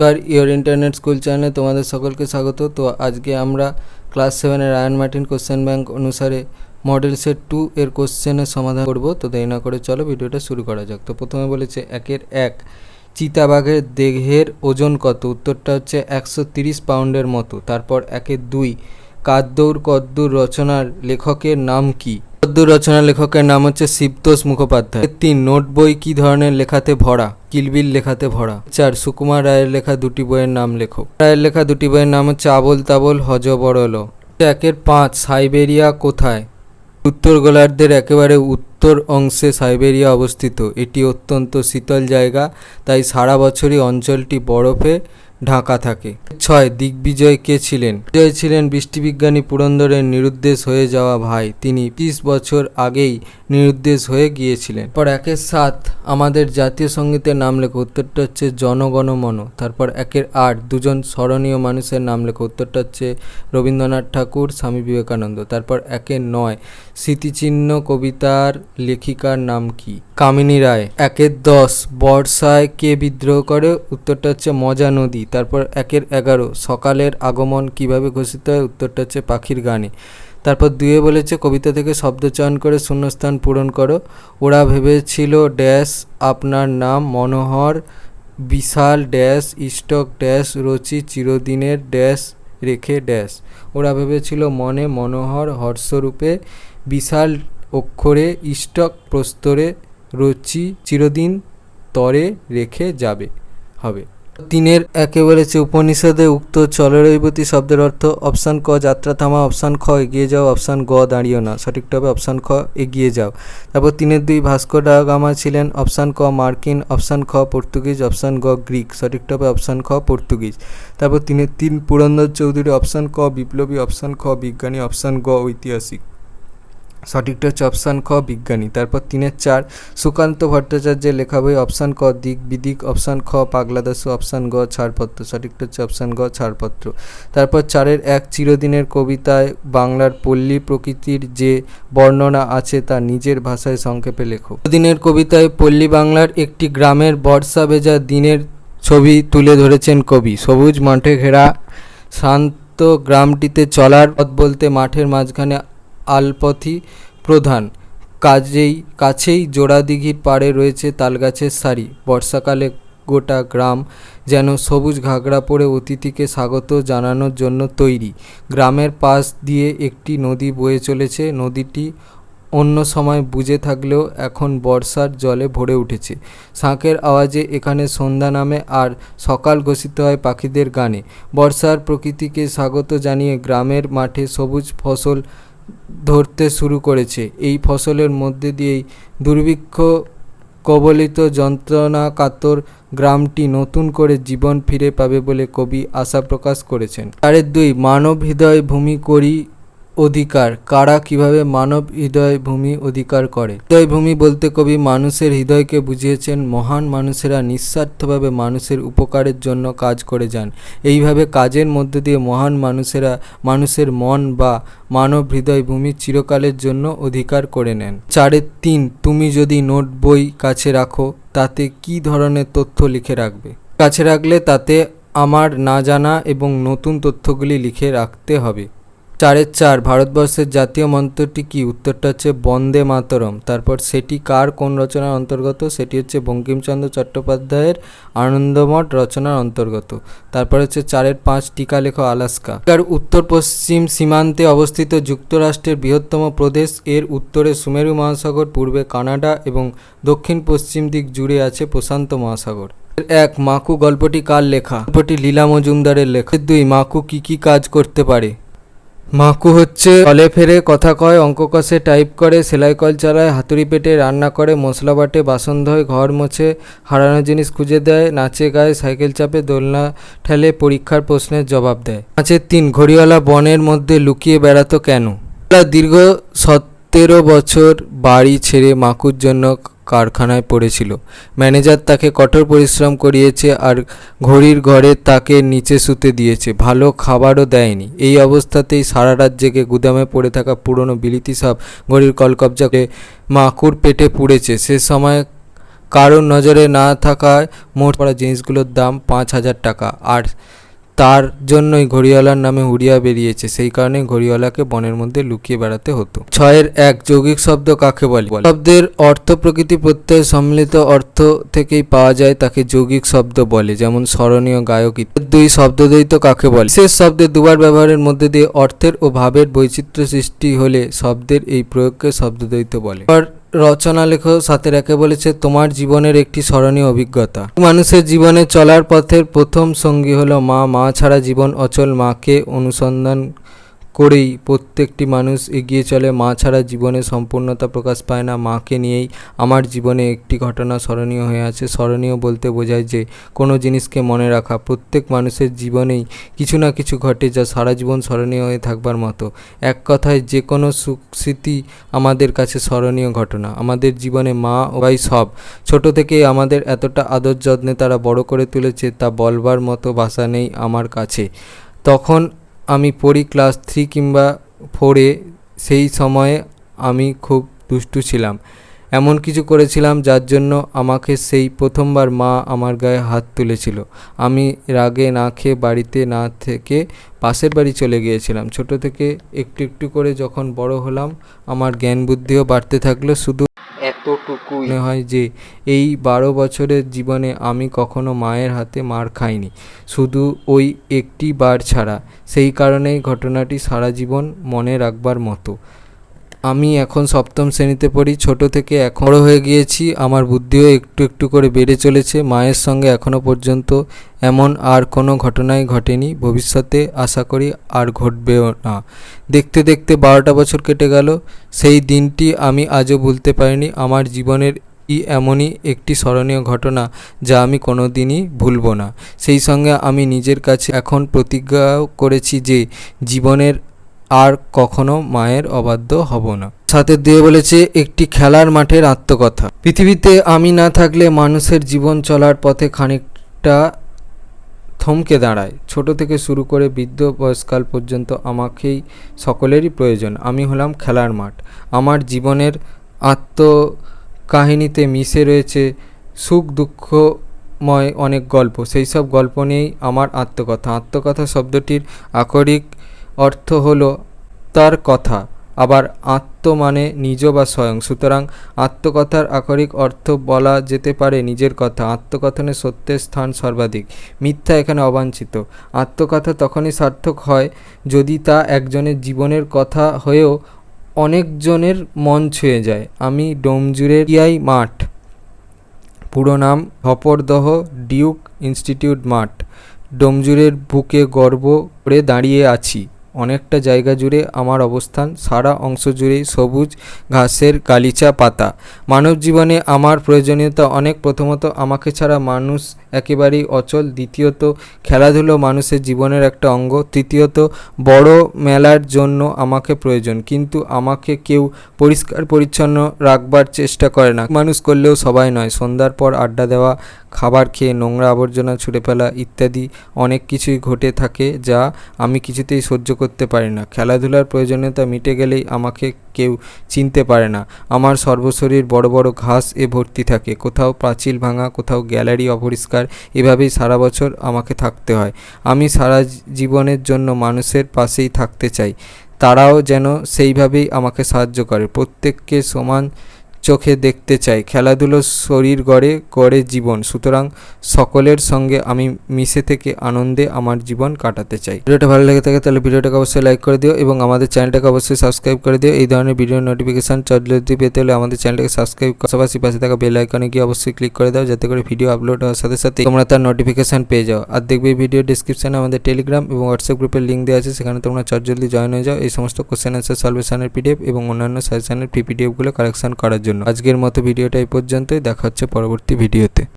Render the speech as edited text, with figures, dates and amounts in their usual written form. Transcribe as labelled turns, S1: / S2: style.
S1: R your internet school চ্যানেলে তোমাদের সকলকে স্বাগত। তো আজকে আমরা ক্লাস 7-এর আয়ন মার্টিন কোশ্চেন ব্যাংক অনুসারে মডেল সেট 2 এর কোশ্চেনের সমাধান করব। তো দেরি না করে চলো ভিডিওটা শুরু করা যাক। তো প্রথমে বলেছে 1 চিতাবাঘের দেহের ওজন কত? উত্তরটা হচ্ছে 130 পাউন্ডের মতো। তারপর 2 কাদ্দৌর কদ্দুর রচনার লেখকের নাম কি? কদ্দুর রচনার লেখকের নাম হচ্ছে শিবতোষ মুখোপাধ্যায়। 3 নোট বই কি ধরনের লেখাতে ভরা? কিলবিল লেখাতে ভরা। 4 সুকুমার রায়ের লেখা দুটি বইয়ের নাম লেখো। রায়ের লেখা দুটি বইয়ের নাম হচ্ছে আবোল তাবোল হযবরল। 5 সাইবেরিয়া কোথায়? উত্তর গোলার্ধের একেবারে উত্তর অংশে সাইবেরিয়া অবস্থিত। এটি অত্যন্ত শীতল জায়গা, তাই সারা বছরই অঞ্চলটি বরফে ঢাকা থাকে। 6 দিগ্বিজয় কে ছিলেন? বিজয় ছিলেন বৃষ্টিবিজ্ঞানী পুরন্দরের নিরুদ্দেশ হয়ে যাওয়া ভাই। তিনি 30 বছর আগেই নিরুদ্দেশ হয়ে গিয়েছিলেন। পর 7 আমাদের জাতীয় সঙ্গীতের নাম লেখো। উত্তরটা হচ্ছে জনগণমন। তারপর 8 দুজন স্মরণীয় মানুষের নাম লেখো। উত্তরটা হচ্ছে রবীন্দ্রনাথ ঠাকুর, স্বামী বিবেকানন্দ। তারপর 9 স্মৃতিচিহ্ন কবিতার লেখিকার নাম কি? কামিনী রায়। 10 বর্ষায় কে বিদ্রোহ করে? উত্তরটা হচ্ছে মজা নদী। তারপর 11 সকালের আগমন কিভাবে ঘোষিত হয়? উত্তরটা হচ্ছে পাখির গানে। তারপর 2 বলেছে কবিতা থেকে শব্দ চয়ন করে শূন্যস্থান পূরণ করো। ওরা ভেবেছিল ড্যাশ আপনার নাম মনোহর বিশাল ড্যাশ স্টক ড্যাশ রচি চিরদিনের ড্যাশ রেখে ড্যাশ। ওরা ভেবেছিল মনে মনোহর হর্ষরূপে বিশাল অক্ষরে স্টক প্রস্তরে রচি চিরদিন তরে রেখে যাবে হবে। 3 বলেছে উপনিষদে উক্ত চলরৈবতী শব্দের অর্থ? অপশান ক যাত্রা থামা, অপশান খ এগিয়ে যাও, অপশান গ দাঁড়িয়ে না। সঠিকটা হবে অপশান খ এগিয়ে যাও। তারপর 3 ভাস্কো ডা গামা ছিলেন? অপশান ক মার্কিন, অপশান খ পর্তুগিজ, অপশান গ গ্রিক। সঠিকটা হবে অপশান খ পর্তুগিজ। তারপর 3 পুরন্দর চৌধুরী? অপশান ক বিপ্লবী, অপশান খ বিজ্ঞানী, অপশান গ ঐতিহাসিক। সঠিকটা হচ্ছে অপশান খ বিজ্ঞানী। তারপর 4 সুকান্ত ভট্টাচার্যের লেখা বই? অপশান ক দিক বিদিক, অপশান খ পাগলা দাশু, অপশান গ ছাড়পত্র। সঠিকটা হচ্ছে অপশান গ ছাড়পত্র। তারপর 4 চিরদিনের কবিতায় বাংলার পল্লী প্রকৃতির যে বর্ণনা আছে তা নিজের ভাষায় সংক্ষেপে লেখো। চিরদিনের কবিতায় পল্লী বাংলার একটি গ্রামের বর্ষা ভেজা দিনের ছবি তুলে ধরেছেন কবি। সবুজ মাঠে ঘেরা শান্ত গ্রামটিতে চলার পথ বলতে মাঠের মাঝখানে আলপথই প্রধান। কাছেই জোড়াদিঘির পাড়ে রয়েছে তালগাছের সারি। বর্ষাকালে গোটা গ্রাম যেন সবুজ ঘাগরা পরে অতিথিকে স্বাগত জানানোর জন্য তৈরি। গ্রামের পাশ দিয়ে একটি নদী বয়ে চলেছে। নদীটি অন্য সময় বুজে থাকলেও এখন বর্ষার জলে ভরে উঠেছে। শাঁখের আওয়াজে এখানে সন্ধ্যা নামে আর সকাল ঘোষিত হয় পাখিদের গানে। বর্ষার প্রকৃতিকে স্বাগত জানিয়ে গ্রামের মাঠে সবুজ ফসল ধরতে শুরু করেছে। এই ফসলের মধ্যে দিয়েই দুর্ভিক্ষ কবলিত যন্ত্রণাকাতর গ্রামটি নতুন করে জীবন ফিরে পাবে বলে কবি আশা প্রকাশ করেছেন। 2 মানব হৃদয় ভূমি করি অধিকার। কারা কিভাবে মানব হৃদয় ভূমি অধিকার করে? হৃদয় ভূমি বলতে কবি মানুষের হৃদয়কে বুঝিয়েছেন। মহান মানুষেরা নিঃস্বার্থভাবে মানুষের উপকারের জন্য কাজ করে যান। এইভাবে কাজের মধ্য দিয়ে মহান মানুষেরা মানুষের মন বা মানব হৃদয় ভূমি চিরকালের জন্য অধিকার করে নেন। 3 তুমি যদি নোট বই কাছে রাখো তাতে কি ধরনের তথ্য লিখে রাখবে? কাছে রাখলে তাতে আমার না জানা এবং নতুন তথ্যগুলি লিখে রাখতে হবে। 4 ভারতবর্ষের জাতীয় মন্ত্রটি কি? উত্তরটা হচ্ছে বন্দে মাতরম। তারপর সেটি কার কোন রচনার অন্তর্গত? সেটি হচ্ছে বঙ্কিমচন্দ্র চট্টোপাধ্যায়ের আনন্দমঠ রচনার অন্তর্গত। তারপর হচ্ছে 5 টিকা লেখো আলাস্কা। উত্তর পশ্চিম সীমান্তে অবস্থিত যুক্তরাষ্ট্রের বৃহত্তম প্রদেশ। এর উত্তরে সুমেরু মহাসাগর, পূর্বে কানাডা এবং দক্ষিণ পশ্চিম দিক জুড়ে আছে প্রশান্ত মহাসাগর। 1 মাকু গল্পটি কার লেখা? গল্পটি লীলা মজুমদারের লেখা। 2 মাকু কি কাজ করতে পারে? মাকু হচ্ছে চলে ফেরে, কথা কয়, অঙ্ক কষে, টাইপ করে, সেলাই কল চালায়, হাতুড়ি পেটে, রান্না করে, মশলা বাটে, বাসন ধোয়, ঘর মোছে, হারানো জিনিস খুঁজে দেয়, নাচে গায়, সাইকেল চাপে, দোলনা ঠেলে, পরীক্ষার প্রশ্নের জবাব দেয়। 3 ঘড়িওয়ালা বনের মধ্যে লুকিয়ে বেড়াতো কেন? দীর্ঘ 17 বছর বাড়ি ছেড়ে মাকুর জন্য কারখানায় পড়েছিল। ম্যানেজার তাকে কঠোর পরিশ্রম করিয়েছে আর ঘড়ির ঘরে তাকে নিচে শুতে দিয়েছে, ভালো খাবারও দেয়নি। এই অবস্থাতেই সারা রাত জেগে গুদামে পড়ে থাকা পুরনো বিলিতি সব ঘড়ির কলকবজা করে মাকুর পেটে পুড়েছে। সে সময় কারোর নজরে না থাকায় মোট পড়া জিনিসগুলোর দাম 5,000 টাকা। আর তার জন্যই ঘড়িওয়ালার নামে হুড়িয়া বেরিয়েছে, সেই কারণে ঘড়িওয়ালাকে বনের মধ্যে লুকিয়ে বেড়াতে হতো। 6-1 যৌগিক শব্দ কাকে বলে? শব্দের অর্থ প্রকৃতি প্রত্যয় সম্মিলিত অর্থ থেকেই পাওয়া যায়, তাকে যৌগিক শব্দ বলে, যেমন স্মরণীয়, গায়ক ইত্যাদি। 2 শব্দদ্বৈত কাকে বলে? বিশেষ শব্দের দুবার ব্যবহারের মধ্যে দিয়ে অর্থের ও ভাবের বৈচিত্র্য সৃষ্টি হলে শব্দের এই প্রয়োগকে শব্দদ্বৈত বলে। রচনা লেখক 7-1 বলেছে, তোমার জীবনের একটি স্মরণীয় অভিজ্ঞতা। মানুষের জীবনে চলার পথের প্রথম সঙ্গী হলো মা। মা ছাড়া জীবন অচল। মাকে অনুসন্ধান করেই প্রত্যেকটি মানুষ এগিয়ে চলে। মা ছাড়া জীবনে সম্পূর্ণতা প্রকাশ পায় না। মাকে নিয়েই আমার জীবনে একটি ঘটনা স্মরণীয় হয়ে আছে। স্মরণীয় বলতে বোঝায় যে কোনো জিনিসকে মনে রাখা। প্রত্যেক মানুষের জীবনেই কিছু না কিছু ঘটে যা সারা জীবন স্মরণীয় হয়ে থাকবার মতো। এক কথায় যে কোনো সুখ স্মৃতি আমাদের কাছে স্মরণীয় ঘটনা। আমাদের জীবনে মা ও ভাই সব। ছোট থেকেই আমাদের এতটা আদর যত্নে তারা বড় করে তুলেছে, তা বলবার মতো ভাষা নেই আমার কাছে। তখন আমি পড়ি ক্লাস 3 কিংবা 4-এ। সেই সময়ে আমি খুব দুষ্টু ছিলাম। এমন কিছু করেছিলাম যার জন্য আমাকে সেই প্রথমবার মা আমার গায়ে হাত তুলেছিল। আমি রাগে না খেয়ে বাড়িতে না থেকে পাশের বাড়ি চলে গিয়েছিলাম। ছোট থেকে একটু একটু করে যখন বড় হলাম, আমার জ্ঞান বুদ্ধিও বাড়তে থাকলো। শুধু এতটুকু মনে হয় যে এই 12 বছরের জীবনে আমি কখনো মায়ের হাতে মার খাইনি, শুধু ওই একটি বার ছাড়া। সেই কারণেই ঘটনাটি সারা জীবন মনে রাখবার মতো। আমি এখন 7ম শ্রেণীতে পড়ি। ছোট থেকে এখন বড় হয়ে গিয়েছি। আমার বুদ্ধিও একটু একটু করে বেড়ে চলেছে। মায়ের সঙ্গে এখনও পর্যন্ত এমন আর কোনো ঘটনাই ঘটেনি, ভবিষ্যতে আশা করি আর ঘটবেও না। দেখতে দেখতে 12টা বছর কেটে গেল। সেই দিনটি আমি আজও ভুলতে পারিনি। আমার জীবনের এমনই একটি স্মরণীয় ঘটনা যা আমি কোনো দিনই ভুলব না। সেই সঙ্গে আমি নিজের কাছে এখন প্রতিজ্ঞাও করেছি যে জীবনের আর কখনো মায়ের অবাধ্য হব না। 7-2 বলেছে, একটি খেলার মাঠের আত্মকথা। পৃথিবীতে আমি না থাকলে মানুষের জীবন চলার পথে খানিকটা থমকে দাঁড়ায়। ছোট থেকে শুরু করে বৃদ্ধ বয়সকাল পর্যন্ত আমাকেই সকলেরই প্রয়োজন। আমি হলাম খেলার মাঠ। আমার জীবনের আত্মকাহিনীতে মিশে রয়েছে সুখ দুঃখময় অনেক গল্প। সেই সব গল্প নিয়েই আমার আত্মকথা। আত্মকথা শব্দটির আক্ষরিক অর্থ হলো তার কথা, আবার আত্ম মানে নিজ বা স্বয়ং। সুতরাং আত্মকথার আক্ষরিক অর্থ বলা যেতে পারে নিজের কথা। আত্মকথনে সত্যের স্থান সর্বাধিক, মিথ্যা এখানে অবাঞ্ছিত। আত্মকথা তখনই সার্থক হয় যদি তা একজনের জীবনের কথা হয়েও অনেকজনের মন ছুঁয়ে যায়। আমি ডোমজুড়ের টিআই মাঠ, পুরো নাম হপরদহ ডিউক ইনস্টিটিউট মাঠ, ডোমজুড়ের বুকে গর্ব করে দাঁড়িয়ে আছি। অনেকটা জায়গা জুড়ে আমার অবস্থান, সারা অংশ জুড়েই সবুজ ঘাসের গালিচা পাতা। মানব জীবনে আমার প্রয়োজনীয়তা অনেক। প্রথমত, আমাকে ছাড়া মানুষ একেবারেই অচল। দ্বিতীয়ত, খেলাধুলো মানুষের জীবনের একটা অঙ্গ। তৃতীয়ত, বড় মেলার জন্য আমাকে প্রয়োজন, কিন্তু আমাকে কেউ পরিষ্কার পরিচ্ছন্ন রাখবার চেষ্টা করে না। মানুষ করলেও সবাই নয়। সন্ধ্যার পর আড্ডা দেওয়া, খাবার খেয়ে নোংরা আবর্জনা ছুঁড়ে ফেলা ইত্যাদি অনেক কিছুই ঘটে থাকে যা আমি কিছুতেই সহ্য করতে পারি না। খেলাধুলার প্রয়োজনীয়তা মিটে গেলেই আমাকে কেউ চিনতে পারে না। আমার সর্বশরীর বড় বড় ঘাস ভর্তি থাকে। কোথাও পাঁচিল ভাঙা, কোথাও গ্যালারি অপরিষ্কার। এভাবেই সারা বছর আমাকে থাকতে হয়। আমি সারা জীবনের জন্য মানুষের পাশেই থাকতে চাই, তারাও যেন সেইভাবেই আমাকে সাহায্য করে। প্রত্যেককে সমান চোখে দেখতে চাই। খেলাধুলো শরীর গড়ে, গড়ে জীবন। সুতরাং সকলের সঙ্গে আমি মিশে থেকে আনন্দে আমার জীবন কাটাতে চাই। ভিডিওটা ভালো লেগে থাকে তাহলে ভিডিওটাকে অবশ্যই লাইক করে দিও এবং আমাদের চ্যানেলটাকে অবশ্যই সাবস্ক্রাইব করে দিও। এই ধরনের ভিডিও নোটিফিকেশান জলদি পেতে হলে আমাদের চ্যানেলটাকে সাবস্ক্রাইব পাশাপাশি পাশে থাকা বেল আইকনে গিয়ে অবশ্যই ক্লিক করে দাও, যাতে করে ভিডিও আপলোড হওয়ার সাথে সাথে তোমরা তার নোটিফিকেশান পেয়ে যাও। আর দেখবে ভিডিও ডিসক্রিপশানে আমাদের টেলিগ্রাম এবং হোয়াটসঅ্যাপ গ্রুপের লিঙ্ক দেওয়া আছে, সেখানে তোমরা জলদি জয়েন হয়ে যাও এই সমস্ত কোশ্চেন অ্যান্সার সলভেশনের পিডিএফ এবং অন্যান্য সাজেশনের পিডিএফগুলো কালেকশন করার জন্য। আজকের মতো ভিডিওটা এই পর্যন্তই। দেখা হচ্ছে পরবর্তী ভিডিওতে।